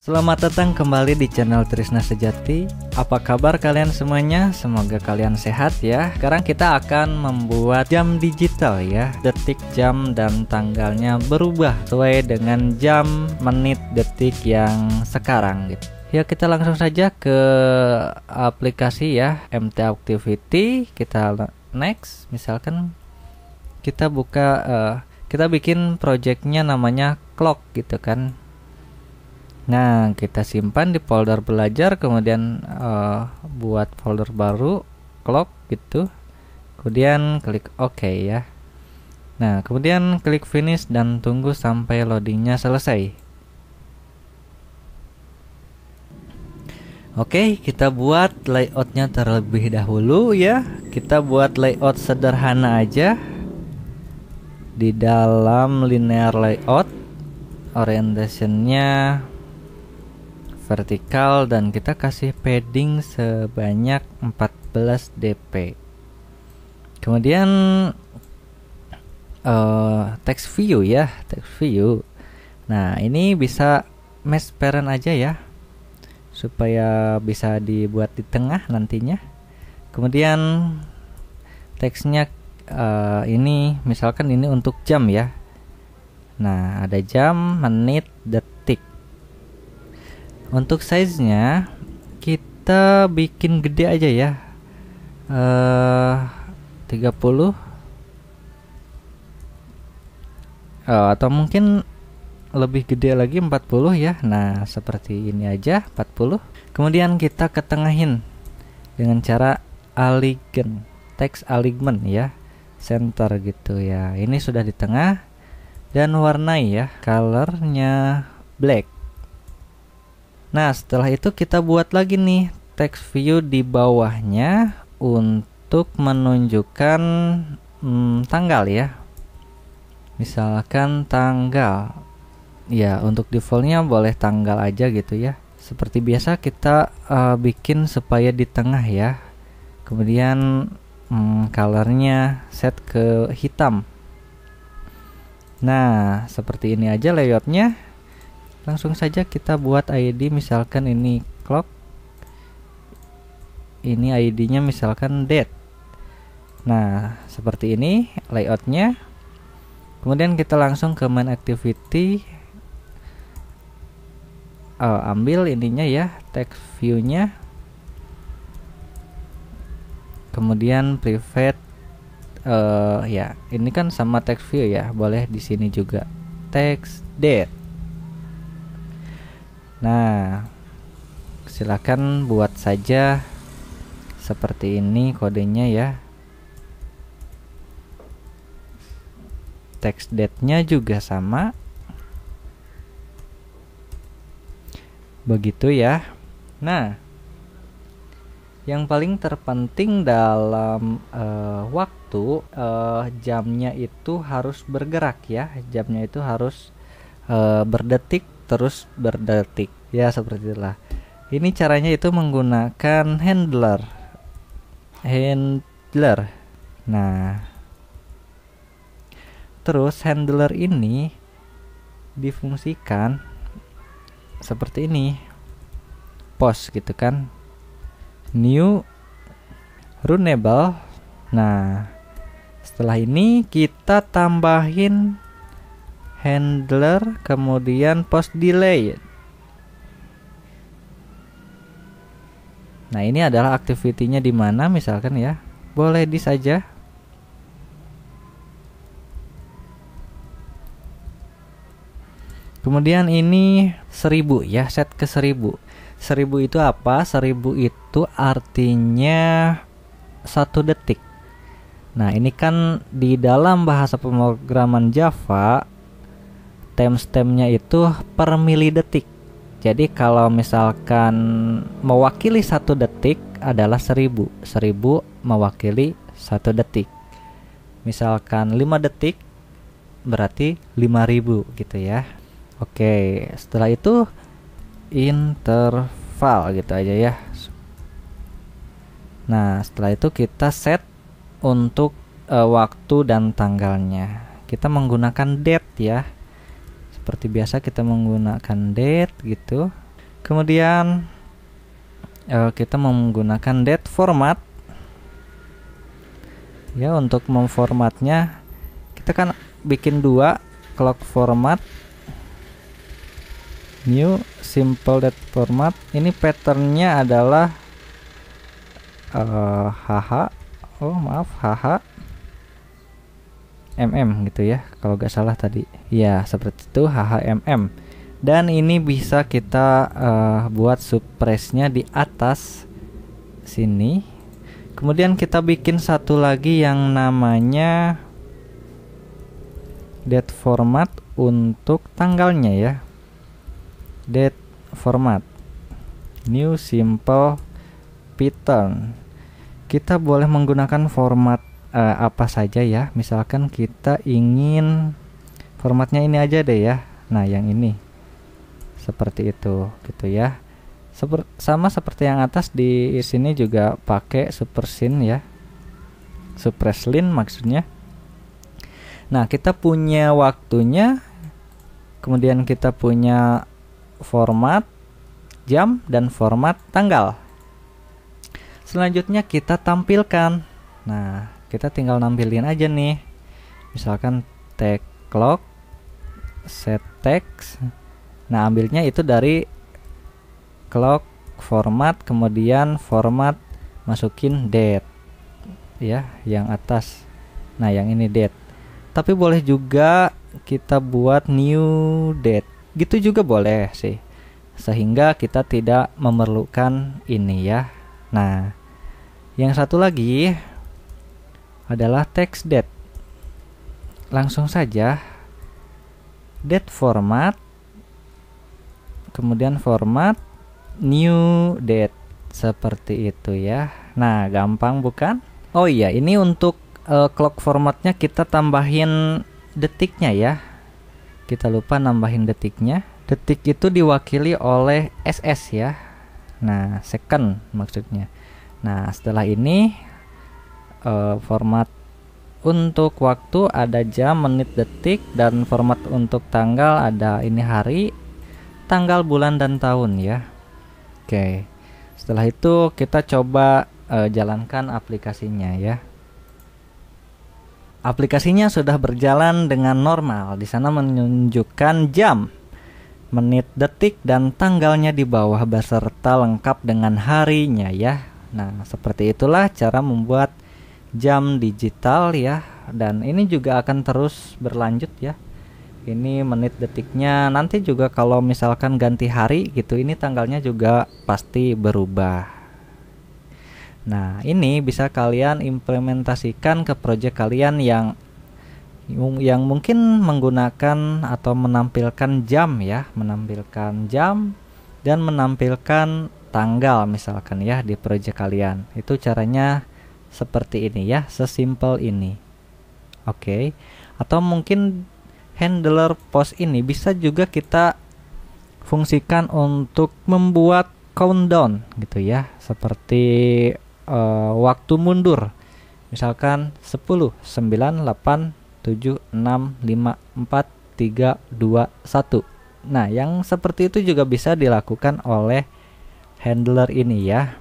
Selamat datang kembali di channel Trisna Sejati. Apa kabar kalian semuanya? Semoga kalian sehat ya. Sekarang kita akan membuat jam digital ya. Detik, jam, dan tanggalnya berubah sesuai dengan jam, menit, detik yang sekarang gitu. Ya, kita langsung saja ke aplikasi ya, MT Activity. Kita next. Misalkan kita buka, kita bikin projectnya namanya clock gitu kan. Nah, kita simpan di folder belajar, kemudian buat folder baru clock gitu. Kemudian klik OK ya. Nah, kemudian klik finish dan tunggu sampai loadingnya selesai. Oke, kita buat layoutnya terlebih dahulu ya. Kita buat layout sederhana aja. Di dalam linear layout, orientationnya vertikal dan kita kasih padding sebanyak 14 dp. Kemudian text view ya, text view. Nah, ini bisa mesh parent aja ya, supaya bisa dibuat di tengah nantinya. Kemudian teksnya ini misalkan ini untuk jam ya. Nah, ada jam, menit, detik. Untuk size-nya kita bikin gede aja ya, 30 atau mungkin lebih gede lagi 40 ya. Nah, seperti ini aja 40. Kemudian kita ketengahin dengan cara align, text alignment ya, center gitu ya. Ini sudah di tengah dan warnai ya, colornya black. Nah, setelah itu kita buat lagi nih text view di bawahnya untuk menunjukkan tanggal ya. Misalkan tanggal. Ya, untuk defaultnya boleh tanggal aja gitu ya. Seperti biasa kita bikin supaya di tengah ya. Kemudian colornya set ke hitam. Nah, seperti ini aja layoutnya. Langsung saja kita buat ID, misalkan ini clock, ini ID-nya misalkan date. Nah, seperti ini layoutnya. Kemudian kita langsung ke main activity, ambil ininya ya, text view-nya. Kemudian private, ya ini kan sama text view ya, boleh di sini juga text date. Nah, silakan buat saja seperti ini kodenya ya. Text date-nya juga sama. Begitu ya. Nah, yang paling terpenting dalam waktu, jamnya itu harus bergerak ya. Jamnya itu harus berdetik terus berdetik ya, seperti itulah. Ini caranya itu menggunakan handler. Nah, terus handler ini difungsikan seperti ini, post gitu kan, new runnable. Nah, setelah ini kita tambahin handler, kemudian post delay. Nah, ini adalah activity-nya di mana misalkan ya. Boleh di saja. Kemudian ini 1000 ya, set ke 1000. 1000 itu apa? 1000 itu artinya 1 detik. Nah, ini kan di dalam bahasa pemrograman Java timestamp-nya itu per milidetik. Jadi kalau misalkan mewakili 1 detik adalah 1000. 1000 mewakili 1 detik. Misalkan 5 detik berarti 5000 gitu ya. Oke, setelah itu interval gitu aja ya. Nah, setelah itu kita set untuk waktu dan tanggalnya. Kita menggunakan date ya. Seperti biasa kita menggunakan date gitu. Kemudian kita menggunakan date format. Ya, untuk memformatnya kita kan bikin dua, clock format, new simple date format. Ini patternnya adalah HH gitu ya, kalau gak salah tadi ya, seperti itu, HHMM. Dan ini bisa kita buat suppress-nya di atas sini. Kemudian kita bikin satu lagi yang namanya date format untuk tanggalnya ya, date format, new simple pattern. Kita boleh menggunakan format apa saja ya, misalkan kita ingin formatnya ini aja deh ya. Nah, yang ini seperti itu gitu ya. Sama seperti yang atas, di sini juga pakai suppressin ya, suppresslin maksudnya. Nah, kita punya waktunya, kemudian kita punya format jam dan format tanggal. Selanjutnya kita tampilkan. Nah, kita tinggal nampilin aja nih, misalkan take clock, set text. Nah, ambilnya itu dari clock format, kemudian format masukin date ya, yang atas. Nah, yang ini date. Tapi boleh juga kita buat new date, gitu juga boleh sih, sehingga kita tidak memerlukan ini ya. Nah, yang satu lagi adalah text date. Langsung saja date format, kemudian format new date, seperti itu ya. Nah, gampang bukan? Oh iya, ini untuk clock formatnya kita tambahin detiknya ya. Kita lupa nambahin detiknya. Detik itu diwakili oleh SS ya. Nah, second maksudnya. Nah, setelah ini format untuk waktu ada jam, menit, detik, dan format untuk tanggal ada ini hari, tanggal, bulan, dan tahun ya. Oke, setelah itu kita coba jalankan aplikasinya ya. Aplikasinya sudah berjalan dengan normal. Di sana menunjukkan jam, menit, detik, dan tanggalnya di bawah beserta lengkap dengan harinya ya. Nah, seperti itulah cara membuat jam digital ya. Dan ini juga akan terus berlanjut ya. Ini menit, detiknya nanti juga kalau misalkan ganti hari gitu, ini tanggalnya juga pasti berubah. Nah, ini bisa kalian implementasikan ke project kalian yang mungkin menggunakan atau menampilkan jam ya, menampilkan jam dan menampilkan tanggal misalkan ya di project kalian. Itu caranya seperti ini ya, sesimpel ini. Oke. Atau mungkin handler post ini bisa juga kita fungsikan untuk membuat countdown gitu ya, seperti waktu mundur, misalkan 10, 9, 8, 7, 6, 5, 4, 3, 2, 1. Nah, yang seperti itu juga bisa dilakukan oleh handler ini ya.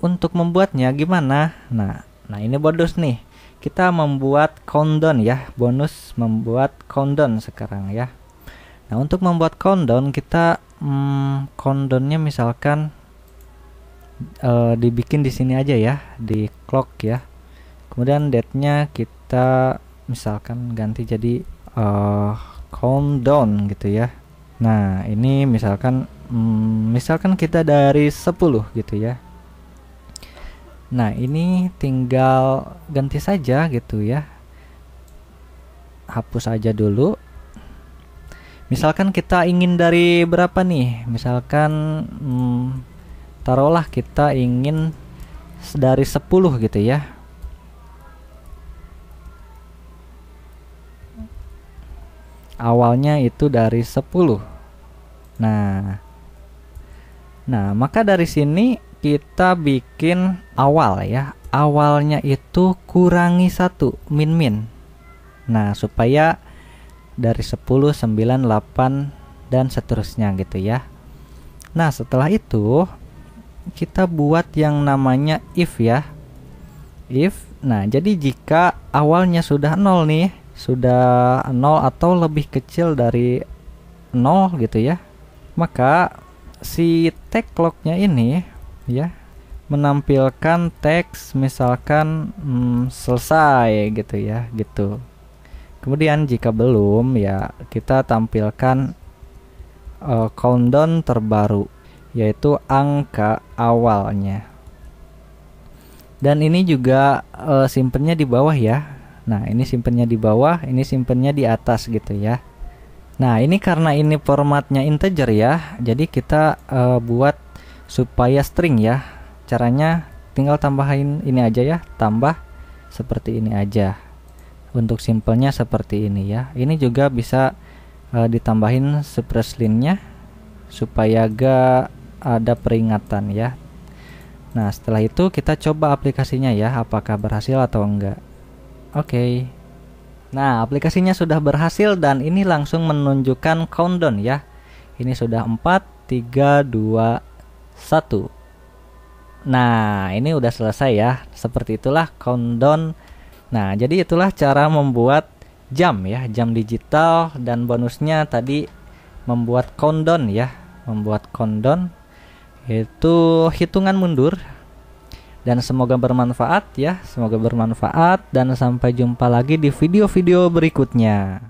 Untuk membuatnya gimana? Nah ini bonus nih. Kita membuat countdown ya, bonus membuat countdown sekarang ya. Nah, untuk membuat countdown kita countdownnya misalkan dibikin di sini aja ya, di clock ya. Kemudian date-nya kita misalkan ganti jadi countdown gitu ya. Nah, ini misalkan kita dari 10 gitu ya. Nah, ini tinggal ganti saja gitu ya. Hapus aja dulu. Misalkan kita ingin dari berapa nih? Misalkan taruhlah kita ingin dari 10 gitu ya. Awalnya itu dari 10. Nah, maka dari sini kita bikin awal ya. Awalnya itu kurangi 1, min. Nah, supaya dari 10, 9, 8 dan seterusnya gitu ya. Nah, setelah itu kita buat yang namanya if ya. If. Nah, jadi jika awalnya sudah 0 nih, sudah 0 atau lebih kecil dari 0 gitu ya, maka si tag clock-nya ini ya menampilkan teks misalkan selesai gitu ya, gitu. Kemudian jika belum ya kita tampilkan countdown terbaru, yaitu angka awalnya. Dan ini juga simpennya di bawah ya. Nah, ini simpennya di bawah, ini simpennya di atas gitu ya. Nah, ini karena ini formatnya integer ya, jadi kita buat supaya string ya. Caranya tinggal tambahin ini aja ya, tambah seperti ini aja. Untuk simpelnya seperti ini ya. Ini juga bisa ditambahin suppress-line-nya supaya gak ada peringatan ya. Nah, setelah itu kita coba aplikasinya ya, apakah berhasil atau enggak. Oke. Nah, aplikasinya sudah berhasil dan ini langsung menunjukkan countdown ya. Ini sudah 4, 3, 2, 1. Nah, ini udah selesai ya. Seperti itulah countdown. Nah, jadi itulah cara membuat jam ya, jam digital, dan bonusnya tadi membuat countdown ya. Membuat countdown itu hitungan mundur. Dan semoga bermanfaat ya, semoga bermanfaat, dan sampai jumpa lagi di video-video berikutnya.